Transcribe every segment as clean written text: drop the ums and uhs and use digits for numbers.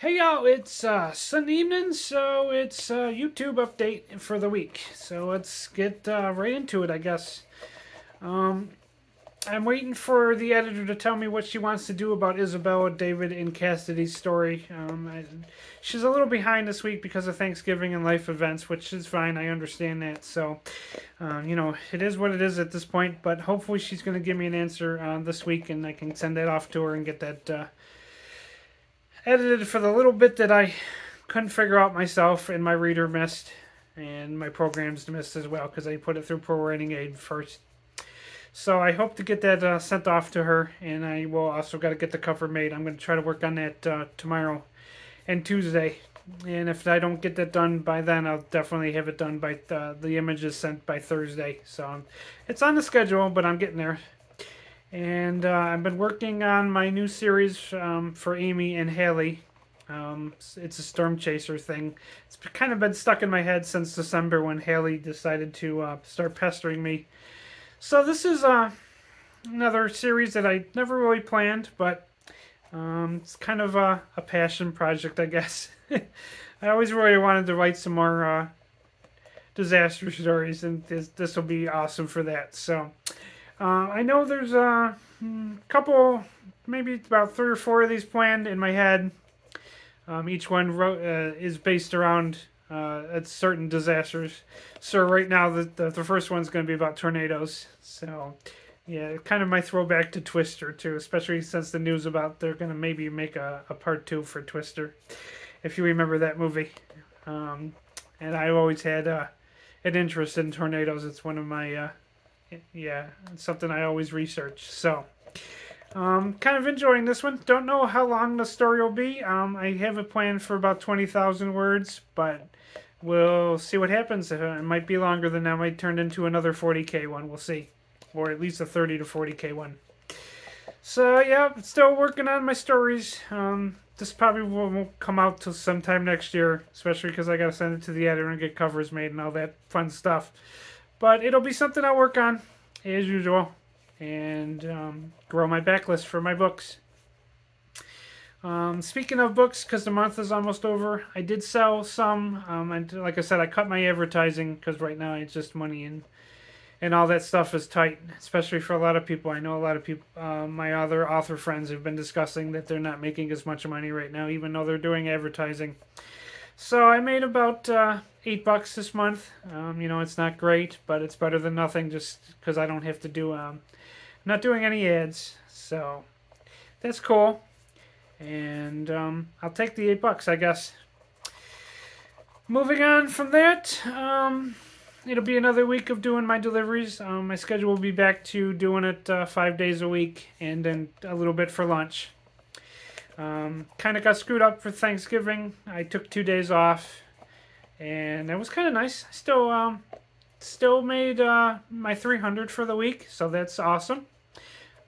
Hey y'all, it's Sunday evening, so it's a YouTube update for the week. So let's get right into it, I guess. Um, I'm waiting for the editor to tell me what she wants to do about Isabella, David, and Cassidy's story. She's a little behind this week because of Thanksgiving and life events, which is fine. I understand that. So, it is what it is at this point. But hopefully, she's going to give me an answer this week, and I can send that off to her and get that edited for the little bit that I couldn't figure out myself and my reader missed and my programs missed as well because I put it through Pro Writing Aid first. So I hope to get that sent off to her, and I will also got to get the cover made. I'm going to try to work on that tomorrow and Tuesday. And if I don't get that done by then, I'll definitely have it done by the images sent by Thursday. So it's on the schedule, but I'm getting there. And I've been working on my new series for Amy and Haley. It's a Storm Chaser thing. It's kind of been stuck in my head since December when Haley decided to start pestering me. So this is another series that I never really planned, but it's kind of a passion project, I guess. I always really wanted to write some more disaster stories, and this will be awesome for that. So I know there's a couple, maybe about 3 or 4 of these planned in my head. Each one is based around certain disasters. So right now, the first one's going to be about tornadoes. So, yeah, kind of my throwback to Twister, too, especially since the news about they're going to maybe make a part 2 for Twister, if you remember that movie. And I always had an interest in tornadoes. It's one of my... it's something I always research. So, kind of enjoying this one. Don't know how long the story will be. I have it planned for about 20,000 words, but we'll see what happens. It might be longer than that. It might turn into another 40K one. We'll see. Or at least a 30 to 40K one. So, yeah, still working on my stories. This probably won't come out till sometime next year, especially because I got to send it to the editor and get covers made and all that fun stuff. But it'll be something I'll work on, as usual, and grow my backlist for my books. Speaking of books, because the month is almost over, I did sell some. And like I said, I cut my advertising because right now it's just money and all that stuff is tight, especially for a lot of people. I know a lot of people, my other author friends have been discussing that they're not making as much money right now, even though they're doing advertising. So I made about $8 this month. It's not great, but it's better than nothing just because I don't have to do, not doing any ads. So that's cool. And I'll take the $8, I guess. Moving on from that, it'll be another week of doing my deliveries. My schedule will be back to doing it 5 days a week and then a little bit for lunch. Kind of got screwed up for Thanksgiving. I took 2 days off, and that was kind of nice. I still made my 300 for the week, so that's awesome.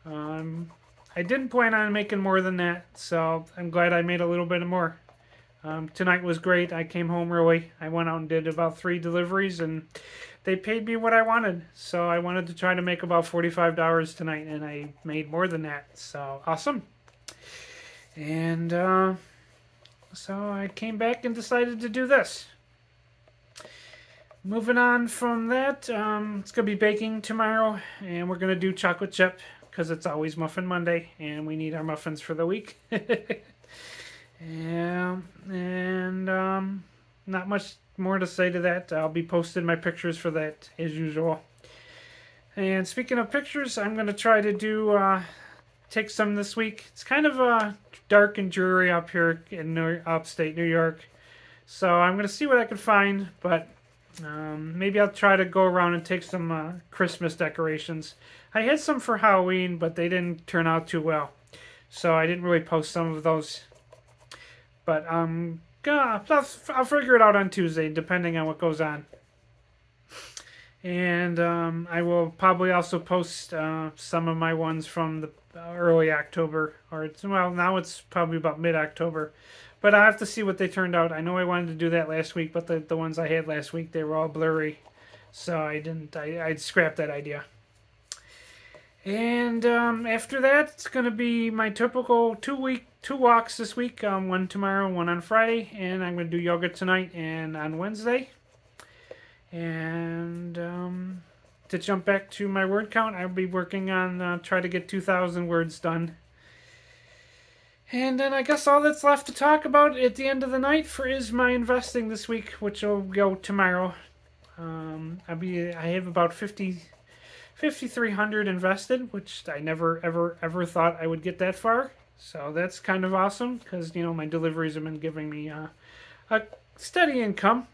I didn't plan on making more than that, so I'm glad I made a little bit more. Tonight was great. I came home early. I went out and did about 3 deliveries, and they paid me what I wanted. So I wanted to try to make about $45 tonight, and I made more than that. So awesome. And so I came back and decided to do this. Moving on from that, it's going to be baking tomorrow, and we're going to do chocolate chip because it's always Muffin Monday, and we need our muffins for the week. And not much more to say to that. I'll be posting my pictures for that as usual. And speaking of pictures, I'm going to try to do take some this week. It's kind of dark and dreary up here in upstate New York, so I'm going to see what I can find, but maybe I'll try to go around and take some Christmas decorations. I had some for Halloween, but they didn't turn out too well, so I didn't really post some of those. But I'll figure it out on Tuesday, depending on what goes on. And I will probably also post some of my ones from the early October, now it's probably about mid-October. But I have to see what they turned out. I know I wanted to do that last week, but the ones I had last week, they were all blurry. So I scrapped that idea. And after that, it's going to be my typical two walks this week. One tomorrow, one on Friday, and I'm going to do yoga tonight and on Wednesday. And to jump back to my word count, I'll be working on try to get 2,000 words done. And then I guess all that's left to talk about at the end of the night is my investing this week, which will go tomorrow. I have about 5,300 invested, which I never ever thought I would get that far. So that's kind of awesome because my deliveries have been giving me a steady income.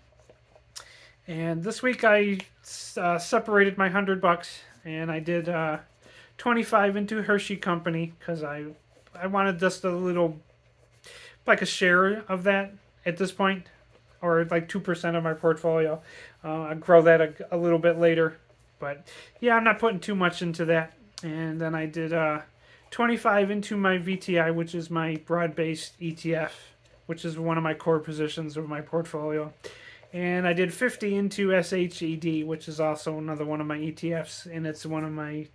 And this week I separated my $100 and I did 25 into Hershey Company because I wanted just a little, like a share of that at this point, or like 2% of my portfolio. I'll grow that a little bit later. But yeah, I'm not putting too much into that. And then I did 25 into my VTI, which is my broad-based ETF, which is one of my core positions of my portfolio. And I did 50 into SHED, which is also another one of my ETFs, and it's one of my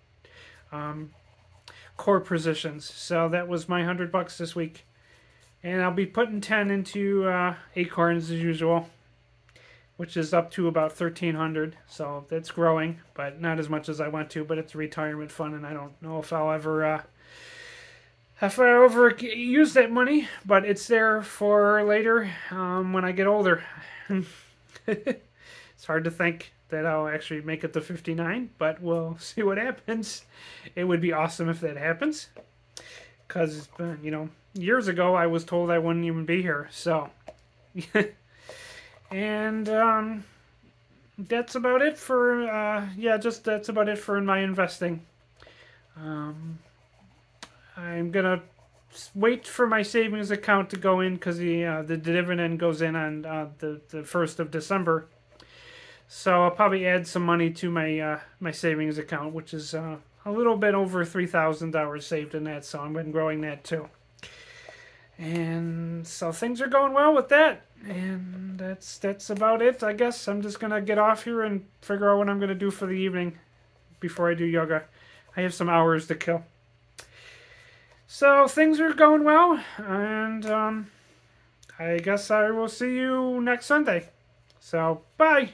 core positions. So that was my $100 this week. And I'll be putting 10 into Acorns as usual, which is up to about 1,300. So that's growing, but not as much as I want to. But it's a retirement fund, and I don't know if I'll ever use that money. But it's there for later when I get older. It's hard to think that I'll actually make it to 59, but we'll see what happens. It would be awesome if that happens, because years ago I was told I wouldn't even be here. So. And that's about it for that's about it for my investing. I'm gonna wait for my savings account to go in because the dividend goes in on the 1st of December. So I'll probably add some money to my savings account, which is a little bit over $3,000 saved in that. So I'm been growing that too. And so things are going well with that. And that's about it, I guess. I'm just going to get off here and figure out what I'm going to do for the evening before I do yoga. I have some hours to kill. So things are going well. And I guess I will see you next Sunday. So, bye.